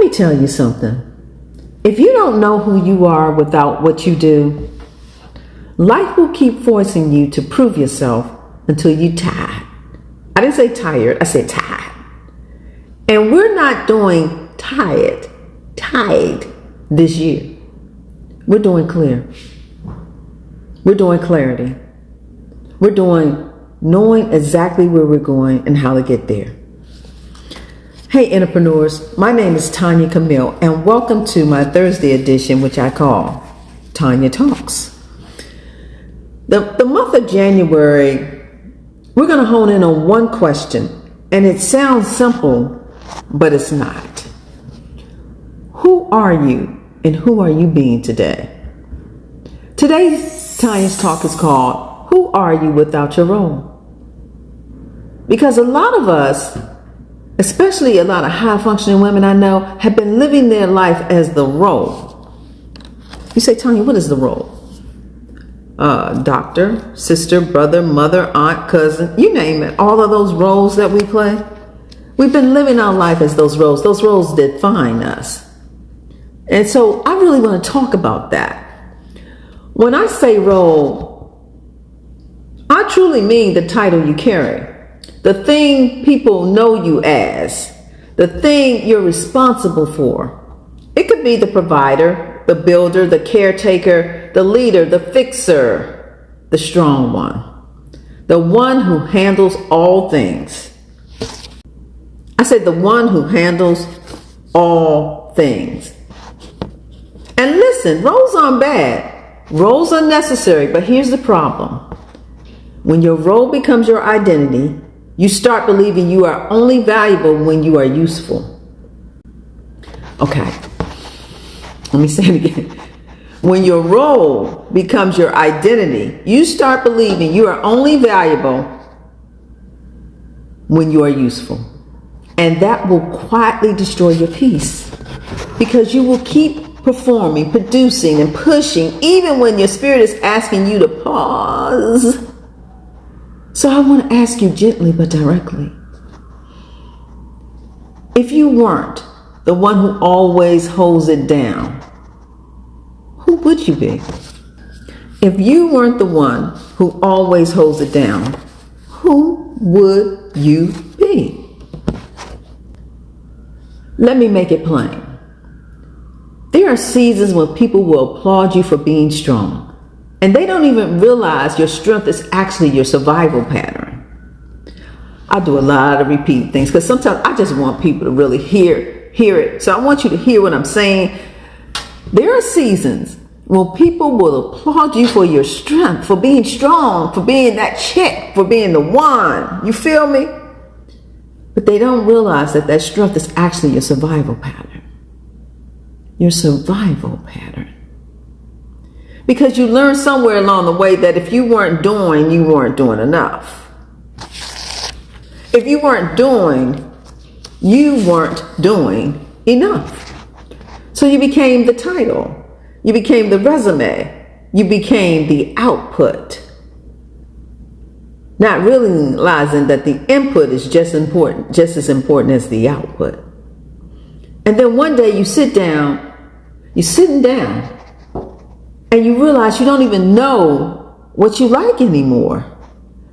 me tell you something. If you don't know who you are without what you do, life will keep forcing you to prove yourself until you're tired. I didn't say tired, I said tired. And we're not doing tired this year. We're doing clear. We're doing clarity. We're doing knowing exactly where we're going and how to get there. Hey entrepreneurs, my name is Tonya Camille and welcome to my Thursday edition, which I call Tonya Talks. The month of January, we're going to hone in on one question, and it sounds simple, but it's not. Who are you and who are you being today? Today's Tonya's Talk is called, Who Are You Without Your Role? Because a lot of us, especially a lot of high-functioning women I know, have been living their life as the role. You say, Tonya, what is the role? Doctor, sister, brother, mother, aunt, cousin, you name it. All of those roles that we play. We've been living our life as those roles. Those roles define us. And so I really want to talk about that. When I say role, I truly mean the title you carry. The thing people know you as, the thing you're responsible for. It could be the provider, the builder, the caretaker, the leader, the fixer, the strong one, the one who handles all things. I said the one who handles all things. And listen, roles aren't bad. Roles are necessary, but here's the problem. When your role becomes your identity, you start believing you are only valuable when you are useful. Okay, let me say it again. When your role becomes your identity, you start believing you are only valuable when you are useful. And that will quietly destroy your peace, because you will keep performing, producing, and pushing even when your spirit is asking you to pause. So I want to ask you gently but directly. If you weren't the one who always holds it down, who would you be? If you weren't the one who always holds it down, who would you be? Let me make it plain. There are seasons when people will applaud you for being strong. And they don't even realize your strength is actually your survival pattern. I do a lot of repeat things because sometimes I just want people to really hear it. So I want you to hear what I'm saying. There are seasons when people will applaud you for your strength, for being strong, for being that chick, for being the one. You feel me? But they don't realize that that strength is actually your survival pattern. Your survival pattern. Because you learned somewhere along the way that if you weren't doing, you weren't doing enough. If you weren't doing, you weren't doing enough. So you became the title. You became the resume. You became the output. Not realizing that the input is just as important as the output. And then one day you're sitting down, and you realize you don't even know what you like anymore.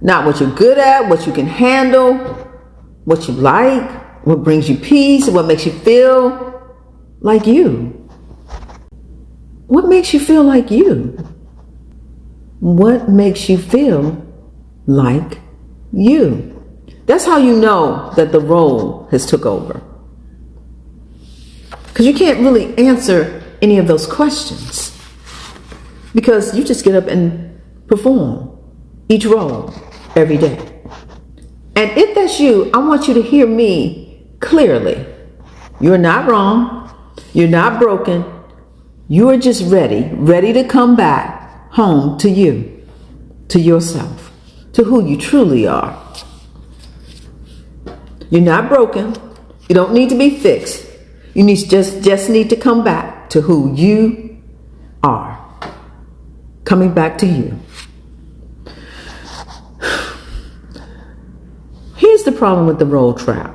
Not what you're good at, what you can handle, what you like, what brings you peace, what makes you feel like you. What makes you feel like you? What makes you feel like you? That's how you know that the role has took over. Because you can't really answer any of those questions. Because you just get up and perform each role every day. And if that's you, I want you to hear me clearly. You're not wrong. You're not broken. You are just ready to come back home to you, to yourself, to who you truly are. You're not broken. You don't need to be fixed. You just need to come back to who you are. Coming back to you. Here's the problem with the role trap.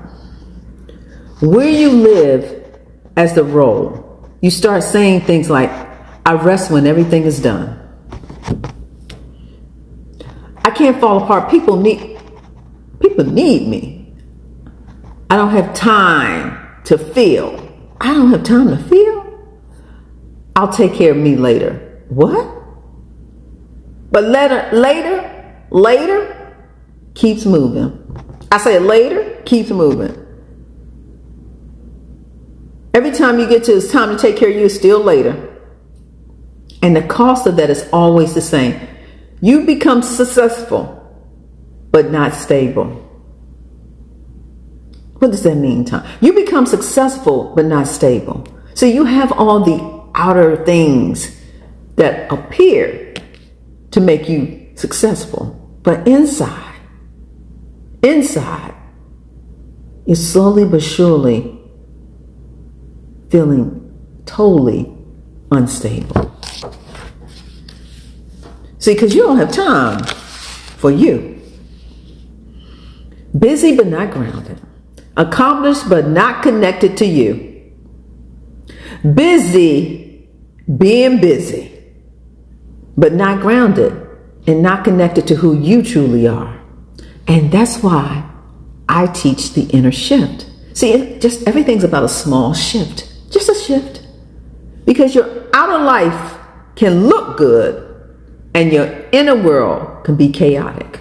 Where you live as the role. You start saying things like, I rest when everything is done. I can't fall apart. People need me. I don't have time to feel. I don't have time to feel. I'll take care of me later. What? But later keeps moving. I say later keeps moving. Every time you get to it's time to take care of you, it's still later. And the cost of that is always the same. You become successful, but not stable. What does that mean, Tom? You become successful, but not stable. So you have all the outer things that appear to make you successful. But inside, you're slowly but surely feeling totally unstable. See, because you don't have time for you. Busy but not grounded. Accomplished but not connected to you. Busy being busy, but not grounded and not connected to who you truly are. And that's why I teach the inner shift. See, just everything's about a small shift. Just a shift. Because your outer life can look good and your inner world can be chaotic.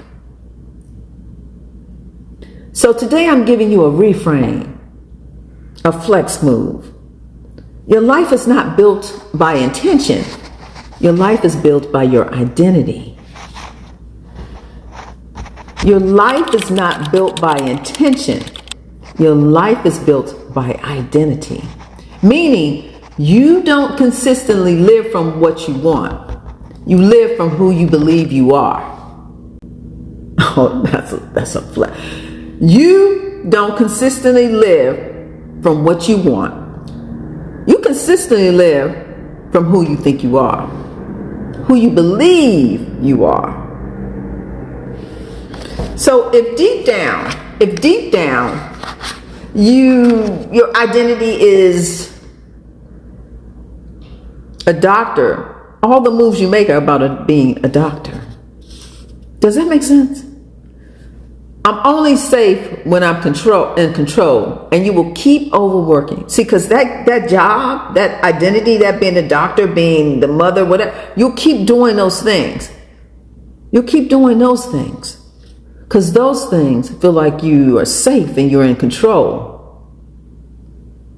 So today I'm giving you a reframe, a flex move. Your life is not built by intention. Your life is built by your identity. Your life is not built by intention. Your life is built by identity. Meaning, you don't consistently live from what you want. You live from who you believe you are. Oh, that's a flat. You don't consistently live from what you want. You consistently live from who you think you are, who you believe you are. So if deep down, your identity is a doctor, all the moves you make are about being a doctor. Does that make sense? I'm only safe when I'm in control, and you will keep overworking. See, because that job, that identity, that being a doctor, being the mother, whatever, you'll keep doing those things. You'll keep doing those things. Because those things feel like you are safe and you're in control.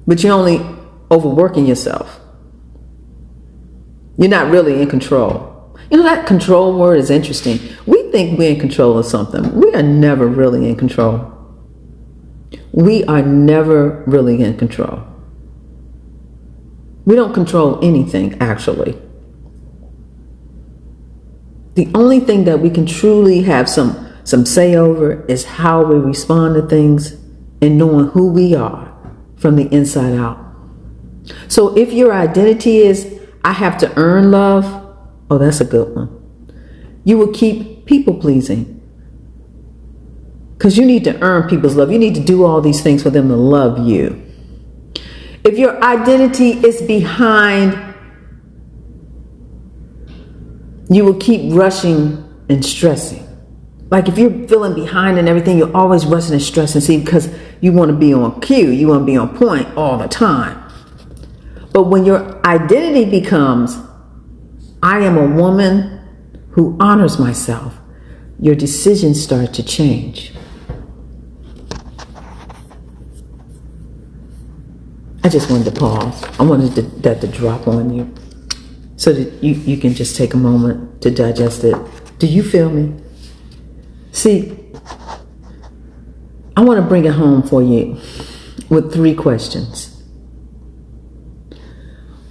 But you're only overworking yourself. You're not really in control. You know, that control word is interesting. We think we're in control of something. We are never really in control. We are never really in control. We don't control anything, actually. The only thing that we can truly have some say over is how we respond to things and knowing who we are from the inside out. So if your identity is, I have to earn love, oh, that's a good one. You will keep people pleasing. Because you need to earn people's love. You need to do all these things for them to love you. If your identity is behind, you will keep rushing and stressing. Like if you're feeling behind and everything, you're always rushing and stressing. See, because you want to be on cue. You want to be on point all the time. But when your identity becomes, I am a woman who honors myself, your decisions start to change. I just wanted to pause. I wanted that to drop on you so that you can just take a moment to digest it. Do you feel me? See, I want to bring it home for you with 3 questions.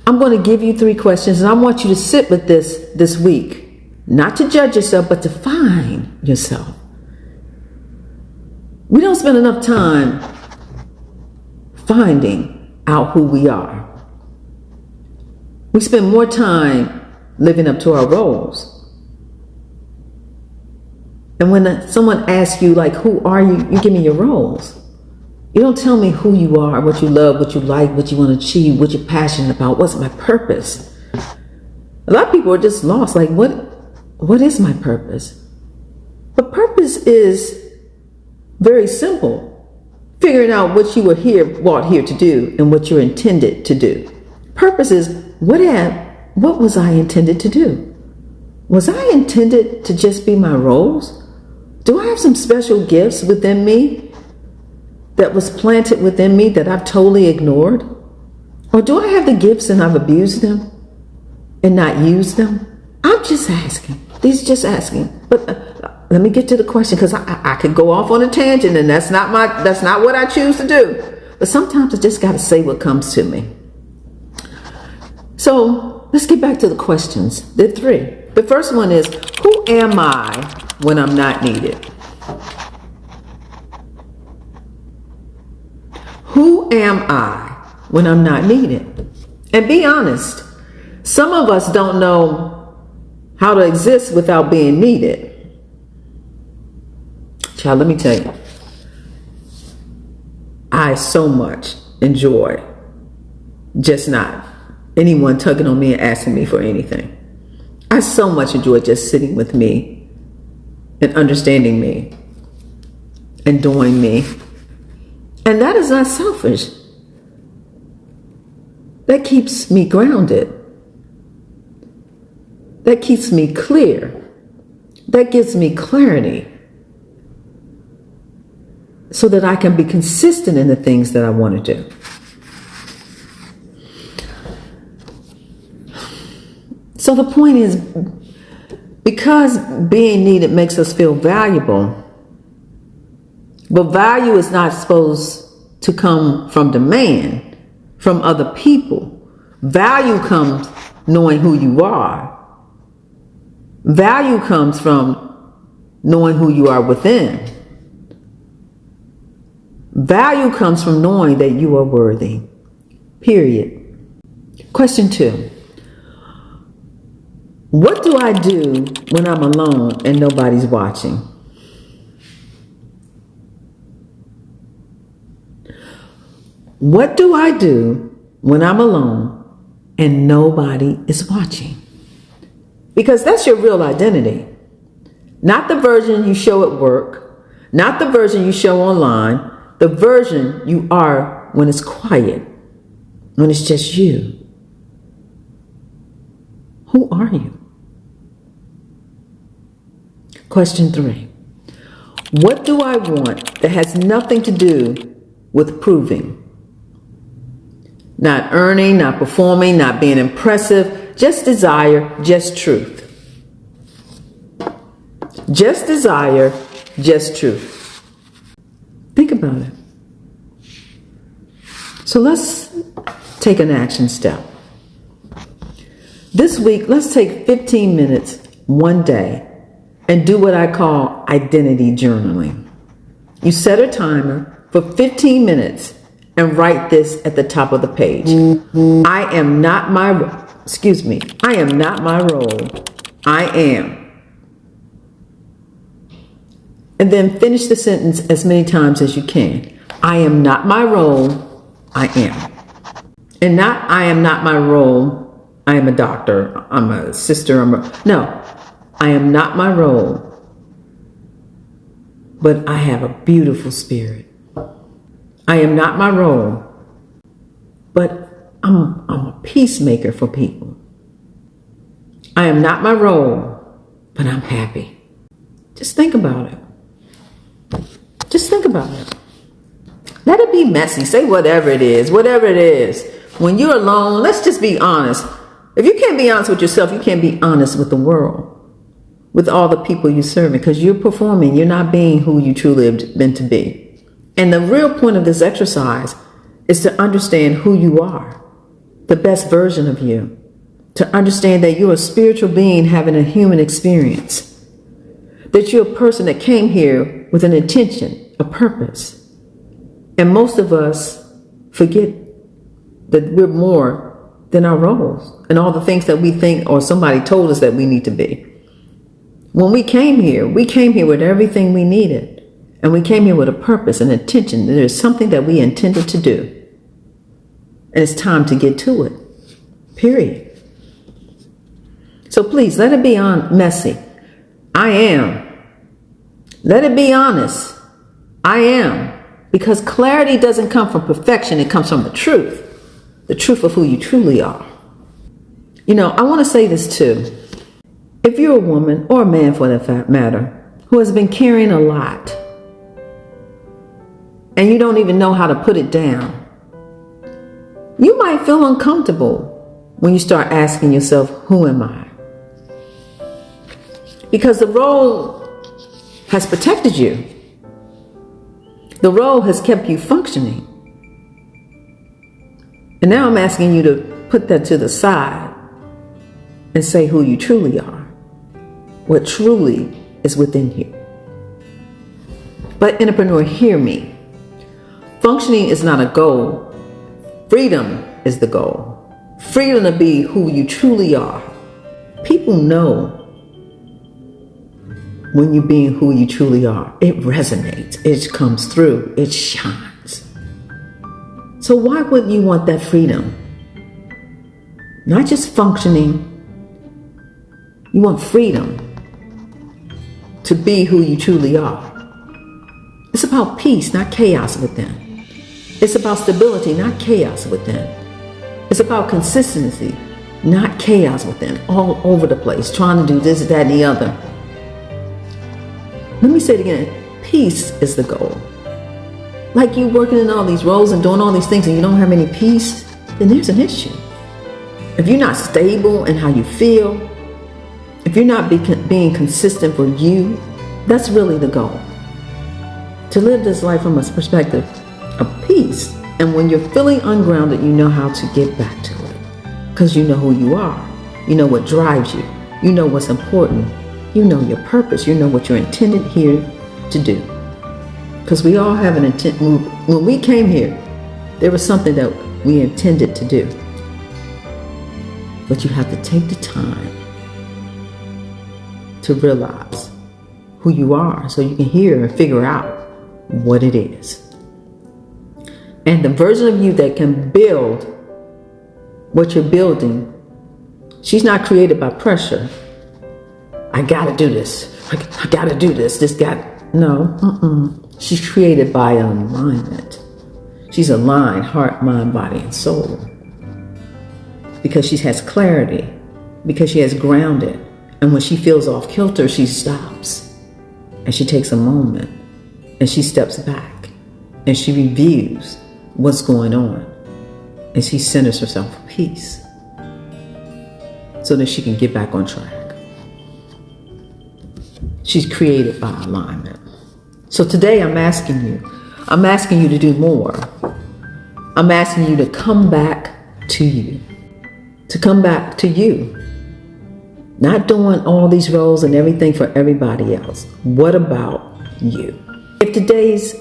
I'm going to give you 3 questions, and I want you to sit with this week. Not to judge yourself, but to find yourself. We don't spend enough time finding out who we are. We spend more time living up to our roles. And when someone asks you, like, who are you? You give me your roles. You don't tell me who you are, what you love, what you like, what you want to achieve, what you're passionate about. What's my purpose? A lot of people are just lost. Like, what is my purpose? But purpose is very simple. Figuring out what you were brought here to do and what you're intended to do. Purpose is, what was I intended to do? Was I intended to just be my roles? Do I have some special gifts within me that was planted within me that I've totally ignored? Or do I have the gifts and I've abused them and not used them? I'm just asking. These just asking. But let me get to the question, because I could go off on a tangent, and that's not what I choose to do. But sometimes I just got to say what comes to me. So let's get back to the questions. There are three. The first one is, who am I when I'm not needed? Who am I when I'm not needed? And be honest, some of us don't know how to exist without being needed. Child, let me tell you, I so much enjoy just not anyone tugging on me and asking me for anything. I so much enjoy just sitting with me and understanding me and doing me. And that is not selfish. That keeps me grounded. That keeps me clear. That gives me clarity so that I can be consistent in the things that I want to do. So the point is, because being needed makes us feel valuable, but value is not supposed to come from demand from other people. Value comes knowing who you are. Value comes from knowing who you are within. Value comes from knowing that you are worthy. Period. Question 2. What do I do when I'm alone and nobody's watching? What do I do when I'm alone and nobody is watching? Because that's your real identity. Not the version you show at work, not the version you show online, the version you are when it's quiet, when it's just you. Who are you? Question 3. What do I want that has nothing to do with proving? Not earning, not performing, not being impressive, just desire, just truth. Just desire, just truth. Think about it. So let's take an action step. This week, let's take 15 minutes one day and do what I call identity journaling. You set a timer for 15 minutes and write this at the top of the page. I am not my role. I am. And then finish the sentence as many times as you can. I am not my role. I am. And not, I am not my role. I am a doctor. I'm a sister. No, I am not my role. But I have a beautiful spirit. I am not my role, but I'm a peacemaker for people. I am not my role, but I'm happy. Just think about it. Just think about it. Let it be messy. Say whatever it is. Whatever it is. When you're alone, let's just be honest. If you can't be honest with yourself, you can't be honest with the world, with all the people you serve, because you're performing. You're not being who you truly have been to be. And the real point of this exercise is to understand who you are, the best version of you, to understand that you're a spiritual being having a human experience, that you're a person that came here with an intention, a purpose. And most of us forget that we're more than our roles and all the things that we think or somebody told us that we need to be. When we came here with everything we needed. And we came here with a purpose, an intention. There's something that we intended to do. And it's time to get to it. Period. So please, let it be messy. I am. Let it be honest. I am. Because clarity doesn't come from perfection. It comes from the truth. The truth of who you truly are. You know, I want to say this too. If you're a woman, or a man for that matter, who has been carrying a lot, and you don't even know how to put it down, you might feel uncomfortable when you start asking yourself, who am I? Because the role has protected you. The role has kept you functioning. And now I'm asking you to put that to the side and say who you truly are. What truly is within you. But entrepreneur, hear me. Functioning is not a goal. Freedom is the goal. Freedom to be who you truly are. People know when you're being who you truly are. It resonates. It comes through. It shines. So why wouldn't you want that freedom? Not just functioning. You want freedom to be who you truly are. It's about peace, not chaos within. It's about stability, not chaos within. It's about consistency, not chaos within, all over the place, trying to do this, that, and the other. Let me say it again. Peace is the goal. Like you working in all these roles and doing all these things and you don't have any peace, then there's an issue. If you're not stable in how you feel, if you're not being consistent for you, that's really the goal. To live this life from a perspective of peace. And when you're feeling ungrounded, you know how to get back to it. Because you know who you are. You know what drives you. You know what's important. You know your purpose. You know what you're intended here to do. Because we all have an intent. When we came here, there was something that we intended to do. But you have to take the time to realize who you are so you can hear and figure out what it is. And the version of you that can build what you're building, she's not created by pressure. I gotta do this. I gotta do this. No. She's created by alignment. She's aligned, heart, mind, body, and soul. Because she has clarity. Because she has grounded. And when she feels off kilter, she stops. And she takes a moment. And she steps back. And she reviews what's going on. And she centers herself for peace. So that she can get back on track. She's created by alignment. So today I'm asking you to do more. I'm asking you to come back to you. To come back to you. Not doing all these roles and everything for everybody else. What about you? If today's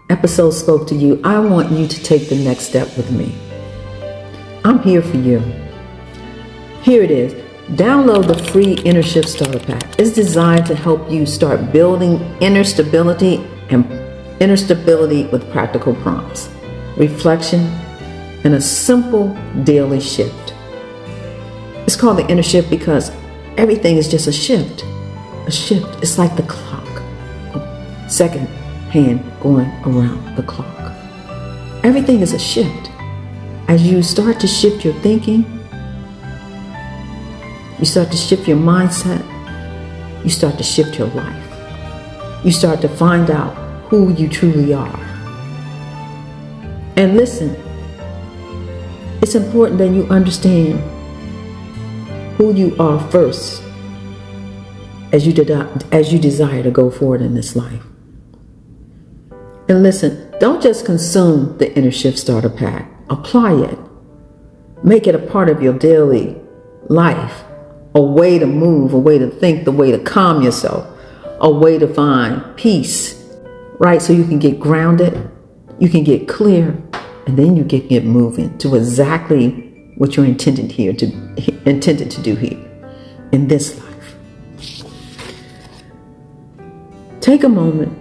episode spoke to you, I want you to take the next step with me. I'm here for you. Here it is. Download the free Inner Shift Starter Pack. It's designed to help you start building inner stability with practical prompts, reflection, and a simple daily shift. It's called the Inner Shift because everything is just a shift. A shift. It's like the clock. Second hand going around the clock. Everything is a shift. As you start to shift your thinking, you start to shift your mindset, you start to shift your life. You start to find out who you truly are. And listen, it's important that you understand who you are first as you desire to go forward in this life. And listen, don't just consume the Inner Shift Starter Pack. Apply it. Make it a part of your daily life. A way to move, a way to think, the way to calm yourself, a way to find peace, right? So you can get grounded, you can get clear, and then you can get moving to exactly what you're intended to do here in this life. Take a moment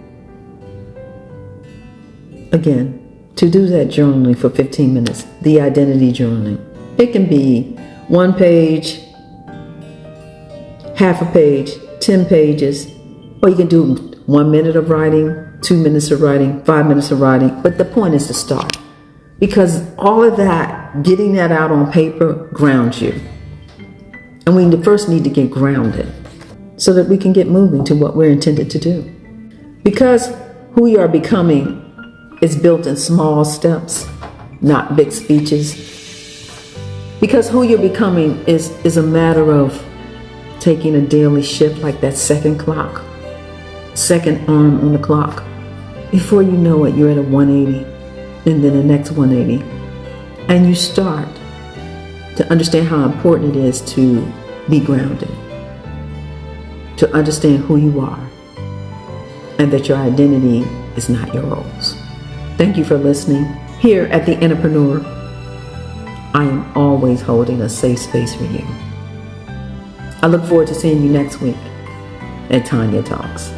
Again, to do that journaling for 15 minutes, the identity journaling. It can be 1 page, half a page, 10 pages, or you can do 1 minute of writing, 2 minutes of writing, 5 minutes of writing. But the point is to start, because all of that, getting that out on paper, grounds you. And we first need to get grounded so that we can get moving to what we're intended to do. Because who we are becoming is built in small steps, not big speeches. Because who you're becoming is a matter of taking a daily shift, like that second clock, second arm on the clock. Before you know it, you're at a 180, and then the next 180. And you start to understand how important it is to be grounded, to understand who you are, and that your identity is not your roles. Thank you for listening. Here at The Entrepreneur, I am always holding a safe space for you. I look forward to seeing you next week at Tonya Talks.